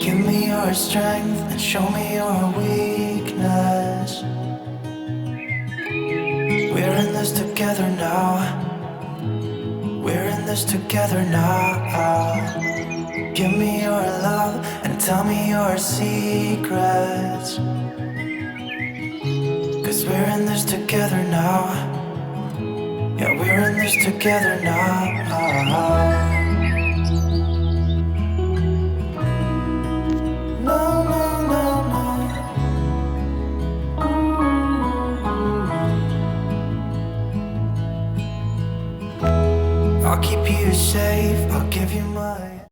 Give me your strength and show me your weakness. We're in this together now. We're in this together now. Give me your love and tell me your secrets. 'Cause we're in this together now. Yeah, we're in this together now.